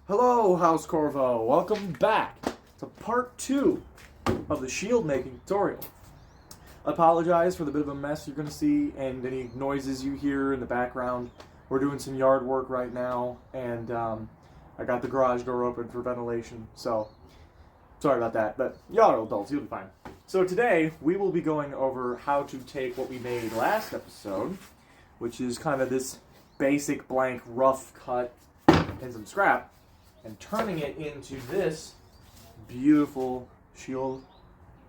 Hello, House Corvo. Welcome back to part 2 of the shield making tutorial. I apologize for the bit of a mess you're going to see and any noises you hear in the background. We're doing some yard work right now, and I got the garage door open for ventilation, so sorry about that, but y'all are adults, you'll be fine. So today, we will be going over how to take what we made last episode, which is kind of this basic blank rough cut and some scrap, and turning it into this beautiful shield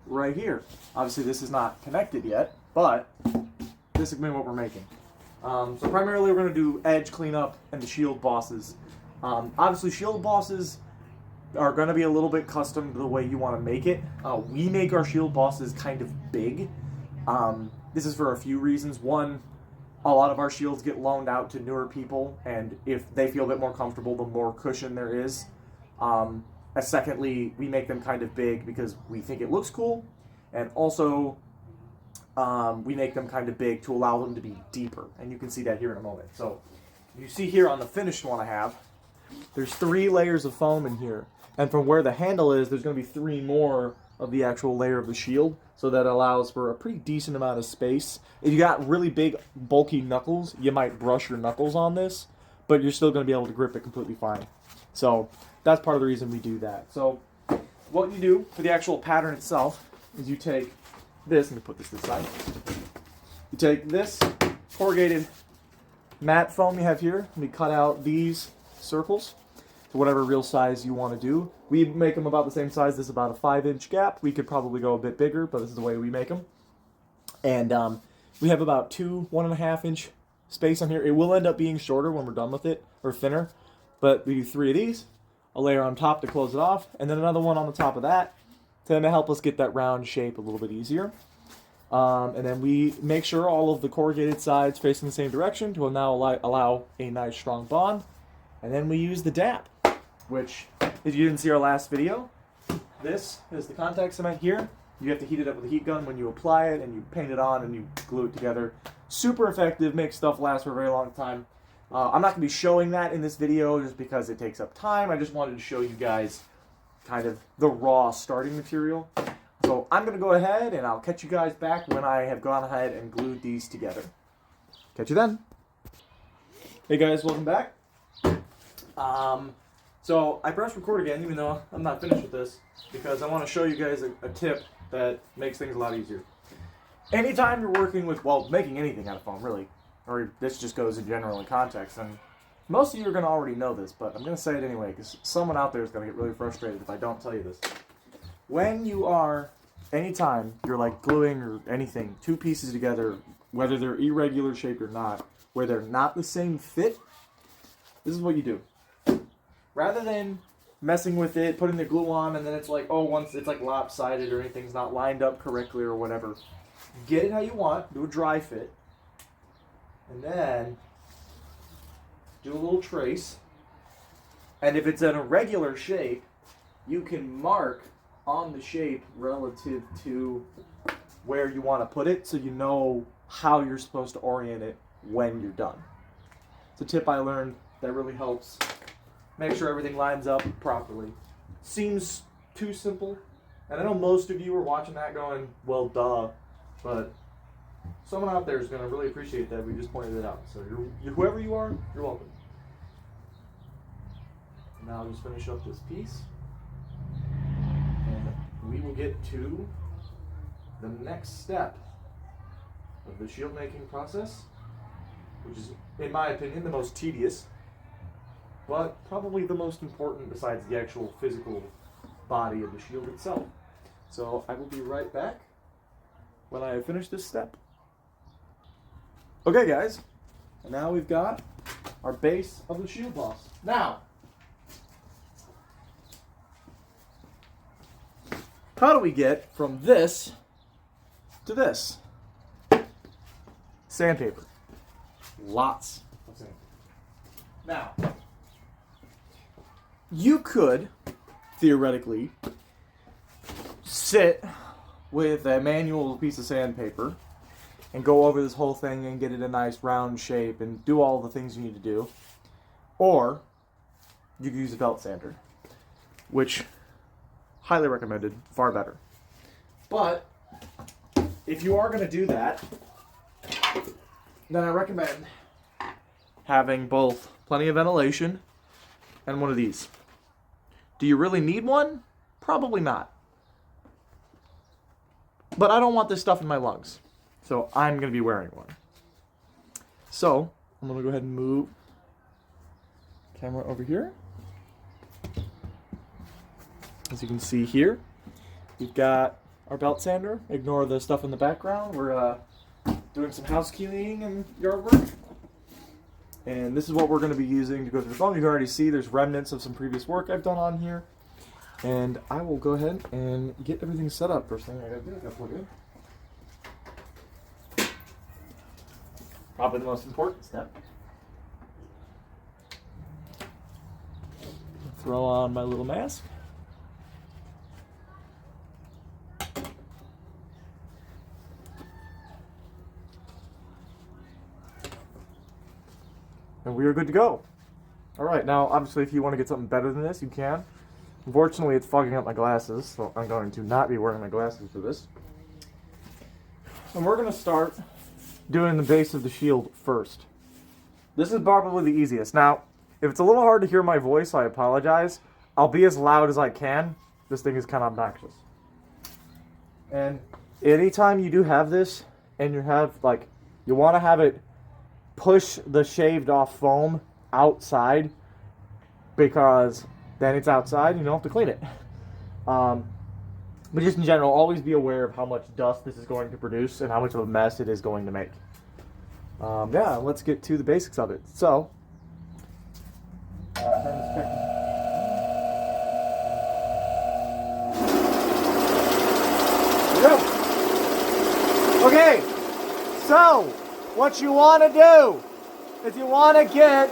right here. Obviously this is not connected yet, but this is what we're making. So primarily we're going to do edge cleanup and the shield bosses. Obviously shield bosses are going to be a little bit custom to the way you want to make it. We make our shield bosses kind of big. This is for a few reasons. One, a lot of our shields get loaned out to newer people, and if they feel a bit more comfortable, the more cushion there is. Secondly, we make them kind of big because we think it looks cool, and also we make them kind of big to allow them to be deeper, and you can see that here in a moment. So you see here on the finished one I have, there's 3 layers of foam in here, and from where the handle is, there's going to be 3 more of the actual layer of the shield, so that allows for a pretty decent amount of space. If you got really big, bulky knuckles, you might brush your knuckles on this, but you're still going to be able to grip it completely fine. So that's part of the reason we do that. So what you do for the actual pattern itself is you take this, let me put this side. You take this corrugated matte foam you have here, and we cut out these circles to whatever real size you want to do. We make them about the same size. This is about a 5-inch gap. We could probably go a bit bigger, but this is the way we make them. And we have about 1.5-inch space on here. It will end up being shorter when we're done with it, or thinner. But we do 3 of these, a layer on top to close it off, and then another one on the top of that to help us get that round shape a little bit easier. And then we make sure all of the corrugated sides face in the same direction to now allow a nice strong bond. And then we use the DAP, which, if you didn't see our last video, this is the contact cement here. You have to heat it up with a heat gun when you apply it, and you paint it on, and you glue it together. Super effective, makes stuff last for a very long time. I'm not going to be showing that in this video just because it takes up time. I just wanted to show you guys kind of the raw starting material. So I'm going to go ahead, and I'll catch you guys back when I have gone ahead and glued these together. Catch you then. Hey guys, welcome back. So I pressed record again, even though I'm not finished with this, because I want to show you guys a tip that makes things a lot easier. Anytime you're working with, well, making anything out of foam, really, or this just goes in general in context, and most of you are going to already know this, but I'm going to say it anyway, because someone out there is going to get really frustrated if I don't tell you this. When you are, anytime you're like gluing or anything, 2 pieces together, whether they're irregular shaped or not, where they're not the same fit, this is what you do. Rather than messing with it, putting the glue on, and then it's like, oh, once it's like lopsided or anything's not lined up correctly or whatever, get it how you want, do a dry fit, and then do a little trace. And if it's an irregular shape, you can mark on the shape relative to where you want to put it, so you know how you're supposed to orient it when you're done. It's a tip I learned that really helps make sure everything lines up properly. Seems too simple, and I know most of you are watching that going, well, duh, but someone out there is going to really appreciate that we just pointed it out. So whoever you are, you're welcome. Now I'll just finish up this piece, and we will get to the next step of the shield making process, which is, in my opinion, the most tedious, but probably the most important besides the actual physical body of the shield itself. So I will be right back when I have finished this step. Okay guys, and now we've got our base of the shield boss. Now, how do we get from this to this? Sandpaper. Lots of sandpaper. Now, you could, theoretically, sit with a manual piece of sandpaper and go over this whole thing and get it a nice round shape and do all the things you need to do. Or you can use a belt sander, which highly recommended, far better. But if you are going to do that, then I recommend having both plenty of ventilation and one of these. Do you really need one? Probably not. But I don't want this stuff in my lungs, so I'm going to be wearing one. So I'm going to go ahead and move the camera over here. As you can see here, we've got our belt sander. Ignore the stuff in the background. We're doing some housekeeping and yard work. And this is what we're going to be using to go through the foam. You can already see there's remnants of some previous work I've done on here. And I will go ahead and get everything set up. First thing I got to do, I got to plug in. Probably the most important step. Throw on my little mask. And we are good to go. All right, now obviously if you want to get something better than this, you can. Unfortunately, it's fogging up my glasses, so I'm going to not be wearing my glasses for this. And we're going to start doing the base of the shield first. This is probably the easiest. Now, if it's a little hard to hear my voice, I apologize. I'll be as loud as I can. This thing is kind of obnoxious. And anytime you do have this, and you want to have it push the shaved off foam outside, because then it's outside and you don't have to clean it. But just in general, always be aware of how much dust this is going to produce and how much of a mess it is going to make. Yeah, let's get to the basics of it. So, here we go. Okay, so what you want to do is you want to get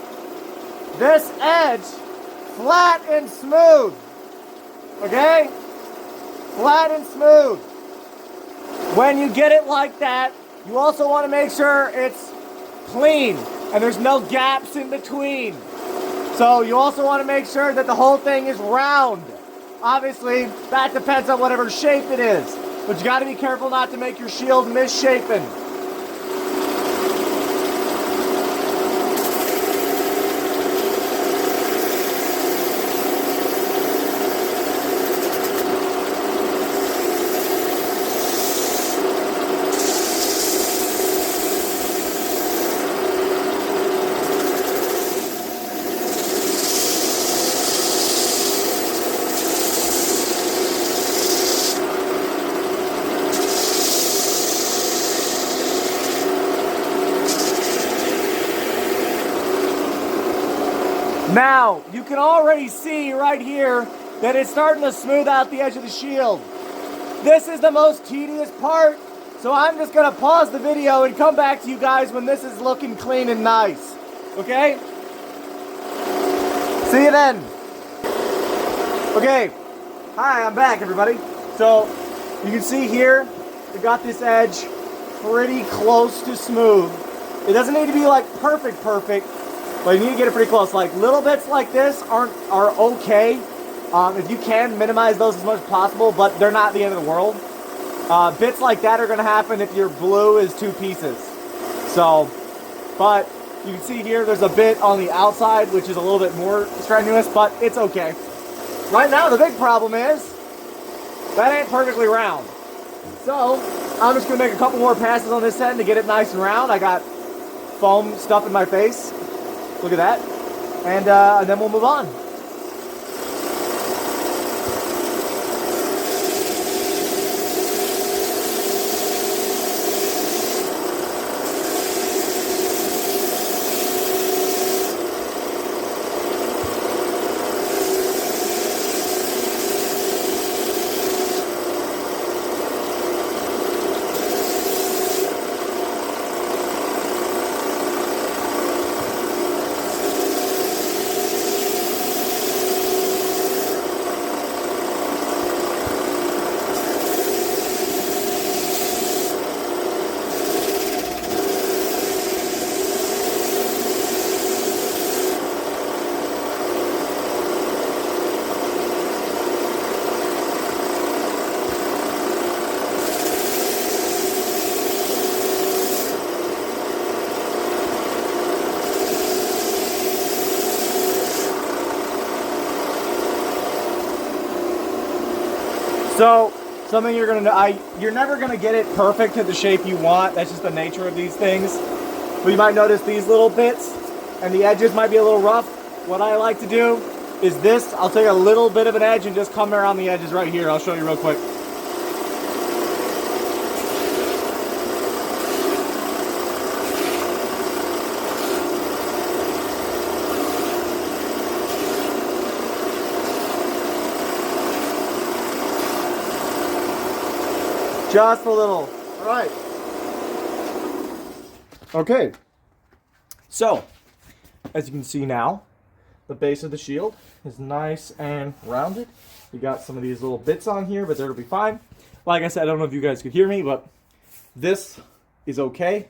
this edge flat and smooth. Okay? Flat and smooth. When you get it like that, you also want to make sure it's clean and there's no gaps in between. So you also want to make sure that the whole thing is round. Obviously, that depends on whatever shape it is. But you got to be careful not to make your shield misshapen. Now, you can already see right here that it's starting to smooth out the edge of the shield. This is the most tedious part, so I'm just going to pause the video and come back to you guys when this is looking clean and nice. Okay? See you then. Okay. Hi, I'm back, everybody. So, you can see here, we got this edge pretty close to smooth. It doesn't need to be like perfect, but you need to get it pretty close. Like little bits like this are okay. If you can, minimize those as much as possible, but they're not the end of the world. Bits like that are going to happen if your glue is 2 pieces. So, but you can see here there's a bit on the outside which is a little bit more strenuous, but it's okay. Right now the big problem is that ain't perfectly round. So I'm just going to make a couple more passes on this end to get it nice and round. I got foam stuff in my face. Look at that. And then we'll move on. So something you're you're never gonna get it perfect to the shape you want. That's just the nature of these things. But you might notice these little bits and the edges might be a little rough. What I like to do is this. I'll take a little bit of an edge and just come around the edges right here. I'll show you real quick. Just a little. All right. Okay. So, as you can see now, the base of the shield is nice and rounded. You got some of these little bits on here, but that'll be fine. Like I said, I don't know if you guys could hear me, but this is okay.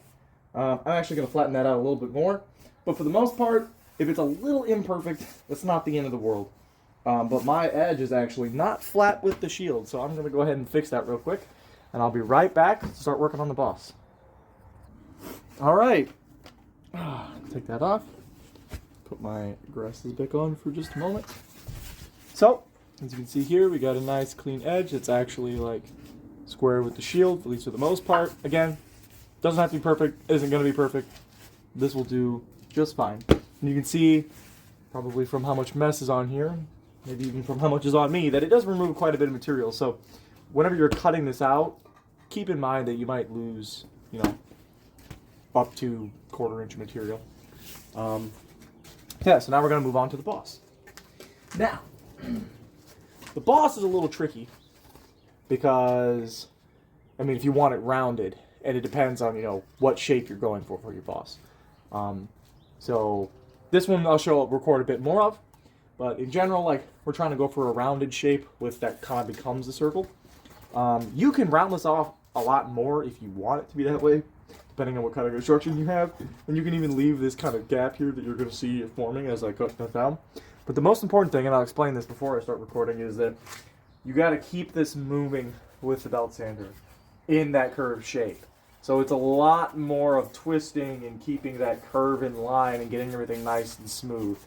I'm actually going to flatten that out a little bit more. But for the most part, if it's a little imperfect, that's not the end of the world. But my edge is actually not flat with the shield, so I'm going to go ahead and fix that real quick. And I'll be right back to start working on the boss. All right. Take that off. Put my glasses back on for just a moment. So, as you can see here, we got a nice clean edge. It's actually like square with the shield, at least for the most part. Again, doesn't have to be perfect. Isn't going to be perfect. This will do just fine. And you can see, probably from how much mess is on here, maybe even from how much is on me, that it does remove quite a bit of material. So, whenever you're cutting this out, keep in mind that you might lose, you know, up to 1/4 inch material. Yeah, so now we're going to move on to the boss. Now, the boss is a little tricky because, I mean, if you want it rounded, and it depends on, you know, what shape you're going for your boss. So this one I'll record a bit more of, but in general, like, we're trying to go for a rounded shape with that kind of becomes a circle. You can round this off a lot more if you want it to be that way, depending on what kind of construction you have. And you can even leave this kind of gap here that you're going to see forming as I cut that down. But the most important thing, and I'll explain this before I start recording, is that you got to keep this moving with the belt sander in that curved shape. So it's a lot more of twisting and keeping that curve in line and getting everything nice and smooth.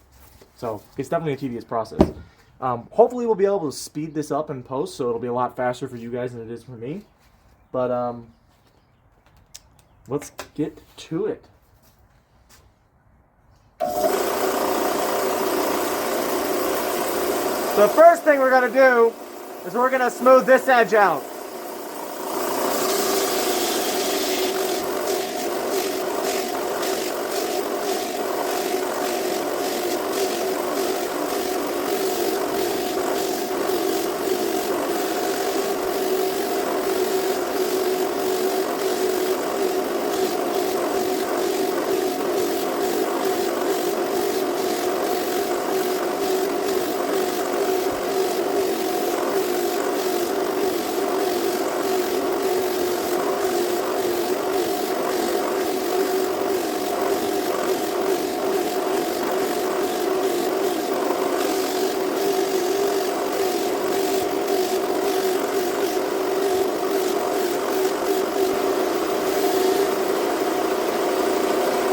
So it's definitely a tedious process. Hopefully we'll be able to speed this up in post, so it'll be a lot faster for you guys than it is for me. But let's get to it. The first thing we're going to do is we're going to smooth this edge out.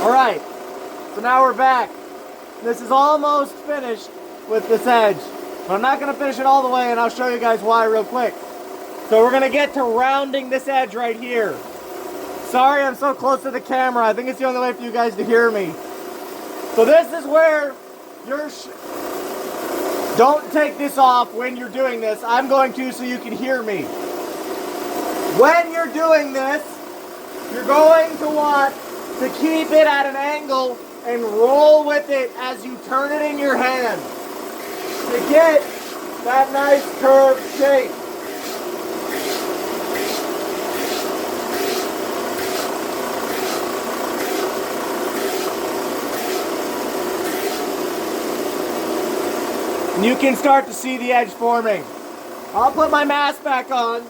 Alright, so now we're back. This is almost finished with this edge, but I'm not going to finish it all the way, and I'll show you guys why real quick. So we're going to get to rounding this edge right here. Sorry I'm so close to the camera. I think it's the only way for you guys to hear me. So this is where you're... Don't take this off when you're doing this. I'm going to so you can hear me. When you're doing this, you're going to want to keep it at an angle and roll with it as you turn it in your hand to get that nice curved shape. And you can start to see the edge forming. I'll put my mask back on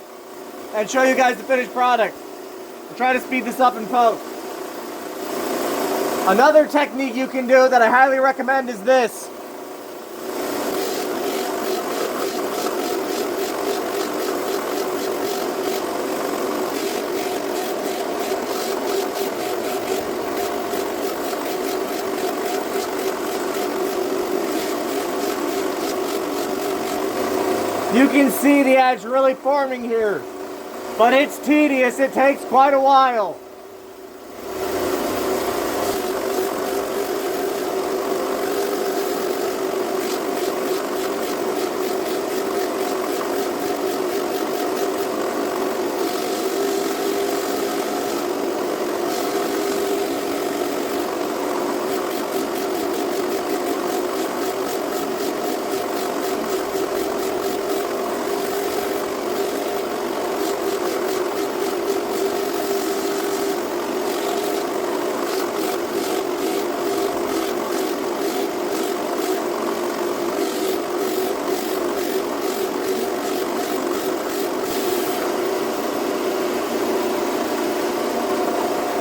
and show you guys the finished product. I'll try to speed this up in post. Another technique you can do that I highly recommend is this. You can see the edge really forming here. But it's tedious. It takes quite a while.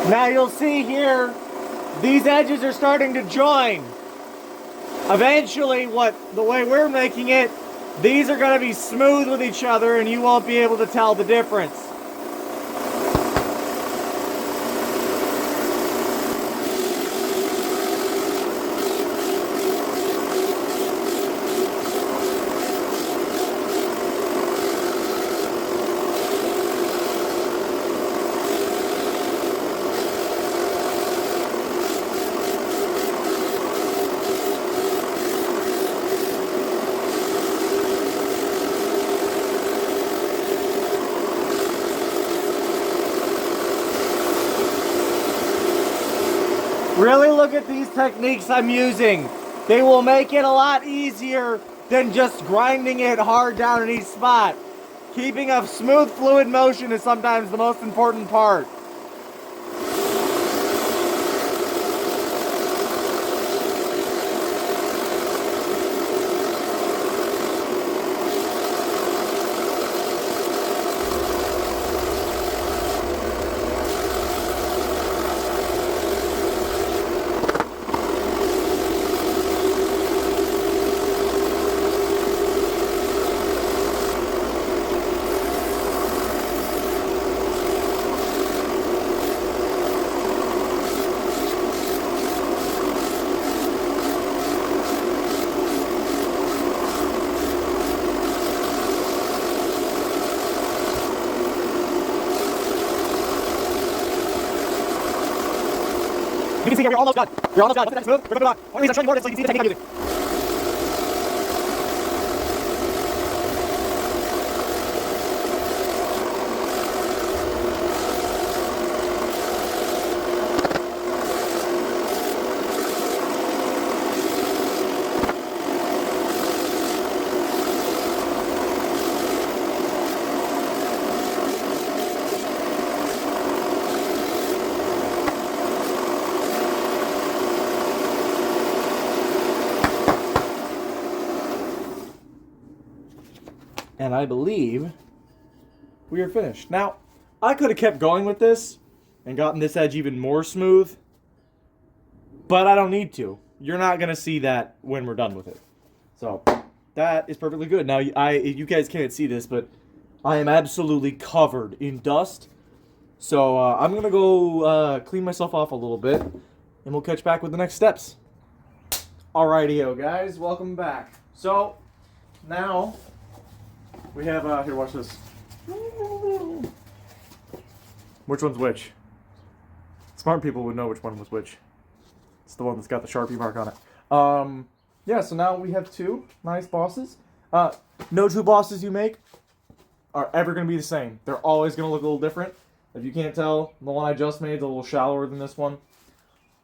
Now you'll see here, these edges are starting to join. Eventually, the way we're making it, these are going to be smooth with each other and you won't be able to tell the difference. Really look at these techniques I'm using. They will make it a lot easier than just grinding it hard down in each spot. Keeping a smooth fluid motion is sometimes the most important part. You can see here, we're almost done. We're almost done. Once it's smooth, we're going to move on. One reason I'm showing you more is so you can see the technique I'm using. And I believe we are finished. Now, I could have kept going with this and gotten this edge even more smooth, but I don't need to. You're not going to see that when we're done with it. So, that is perfectly good. Now, you guys can't see this, but I am absolutely covered in dust. So, I'm going to go clean myself off a little bit, and we'll catch back with the next steps. Alrighty-o, guys. Welcome back. So, now we have, here, watch this. Which one's which? Smart people would know which one was which. It's the one that's got the Sharpie mark on it. Yeah, so now we have two nice bosses. No two bosses you make are ever going to be the same. They're always going to look a little different. If you can't tell, the one I just made is a little shallower than this one.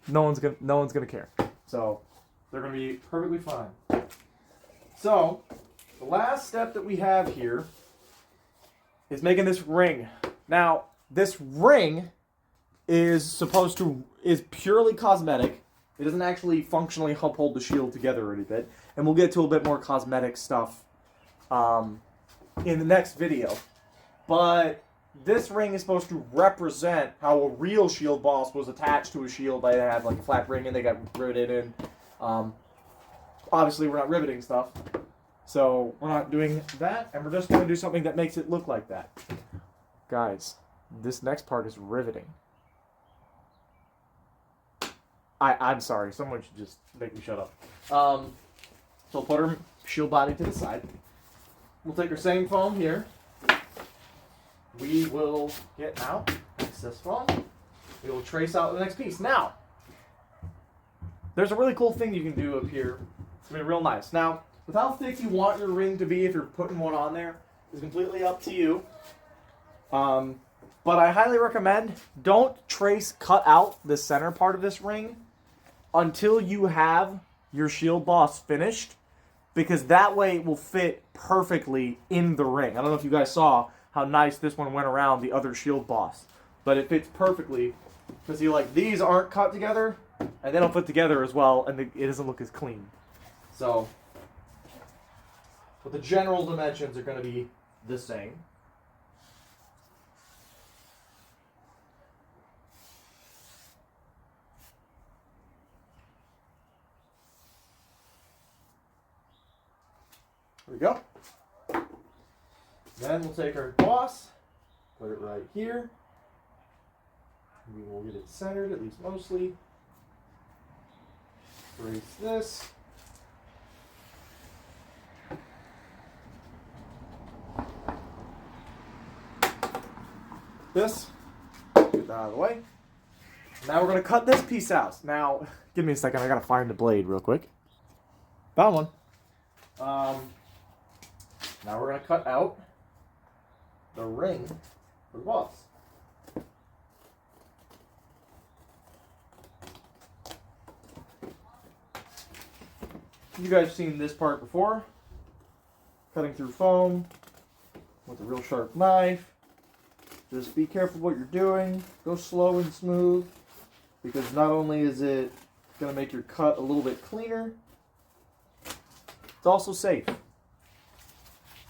No one's gonna care. So they're going to be perfectly fine. So the last step that we have here is making this ring. Now, this ring is purely cosmetic. It doesn't actually functionally help hold the shield together or anything. And we'll get to a bit more cosmetic stuff in the next video. But this ring is supposed to represent how a real shield boss was attached to a shield. They had like a flat ring and they got riveted in. Obviously, we're not riveting stuff. So we're not doing that, and we're just going to do something that makes it look like that. Guys, this next part is riveting. I'm sorry, someone should just make me shut up. So we'll put her shield body to the side. we'll take our same foam here. We will get out excess foam. We will trace out the next piece. Now, there's a really cool thing you can do up here. It's going to be real nice. Now, with how thick you want your ring to be, if you're putting one on there, is completely up to you. But I highly recommend don't cut out the center part of this ring until you have your shield boss finished, because that way it will fit perfectly in the ring. I don't know if you guys saw how nice this one went around the other shield boss, but it fits perfectly. Because see, like, these aren't cut together, and they don't fit together as well, and it doesn't look as clean. So, but the general dimensions are going to be the same. There we go. Then we'll take our boss, put it right here. We will get it centered, at least mostly. Trace this. Get that out of the way. Now we're going to cut this piece out. Now, give me a second, I got to find the blade real quick. Found one. Now we're going to cut out the ring for the boss. You guys have seen this part before. Cutting through foam with a real sharp knife. Just be careful what you're doing. Go slow and smooth, because not only is it going to make your cut a little bit cleaner, it's also safe.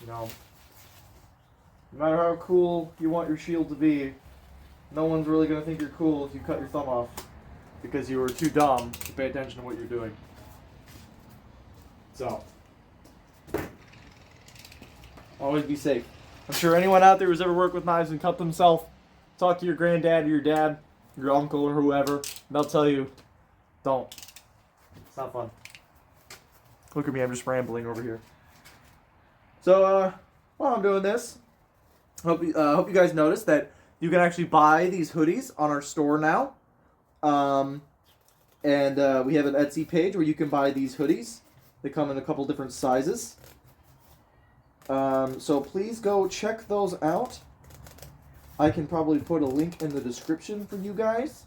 You know, no matter how cool you want your shield to be, no one's really going to think you're cool if you cut your thumb off because you were too dumb to pay attention to what you're doing. So, always be safe. I'm sure anyone out there who's ever worked with knives and cut themselves, talk to your granddad or your dad, your uncle or whoever, and they'll tell you, don't. It's not fun. Look at me, I'm just rambling over here. So, while I'm doing this, hope you guys noticed that you can actually buy these hoodies on our store now. And we have an Etsy page where you can buy these hoodies. They come in a couple different sizes. So please go check those out. I can probably put a link in the description for you guys,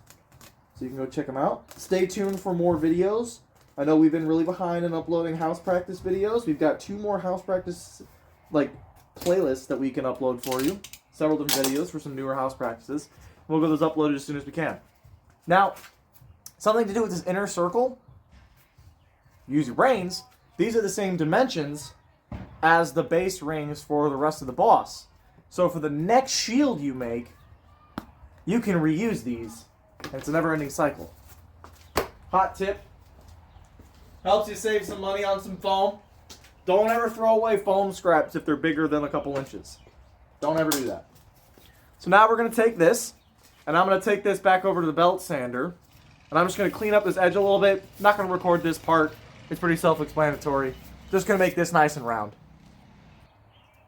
so you can go check them out. Stay tuned for more videos. I know we've been really behind in uploading house practice videos. We've got 2 more house practice playlists that we can upload for you. Several different videos for some newer house practices. We'll get those uploaded as soon as we can. Now, something to do with this inner circle. Use your brains. These are the same dimensions as the base rings for the rest of the boss. So for the next shield you make, you can reuse these. And it's a never-ending cycle. Hot tip. Helps you save some money on some foam. Don't ever throw away foam scraps if they're bigger than a couple inches. Don't ever do that. So now we're going to take this, and I'm going to take this back over to the belt sander. And I'm just going to clean up this edge a little bit. Not going to record this part. It's pretty self-explanatory. Just going to make this nice and round.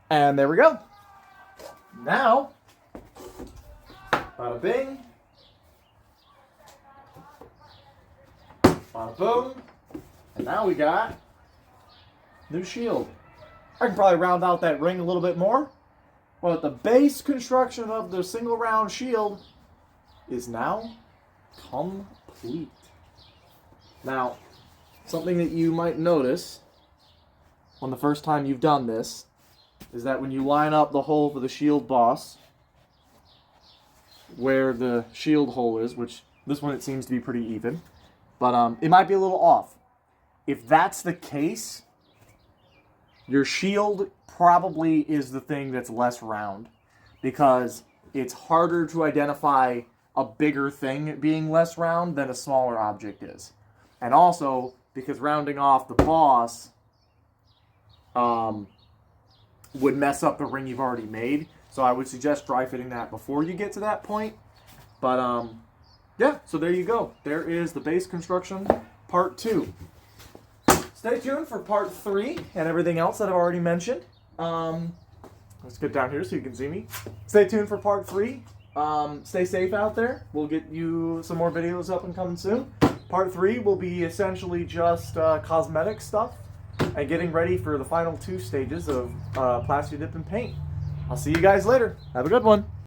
And there we go. Now, bada bing. Bada boom. And now we got new shield. I can probably round out that ring a little bit more. But the base construction of the single round shield is now complete. Now, something that you might notice on the first time you've done this is that when you line up the hole for the shield boss, where the shield hole is, which this one it seems to be pretty even, but it might be a little off. If that's the case, your shield probably is the thing that's less round, because it's harder to identify a bigger thing being less round than a smaller object is. And also, because rounding off the boss would mess up the ring you've already made. So I would suggest dry fitting that before you get to that point. But yeah, so there you go. There is the base construction part 2. Stay tuned for part 3 and everything else that I've already mentioned. Let's get down here so you can see me. Stay tuned for part 3. Stay safe out there. We'll get you some more videos up and coming soon. Part 3 will be essentially just cosmetic stuff and getting ready for the final 2 stages of plastic dip and paint. I'll see you guys later. Have a good one.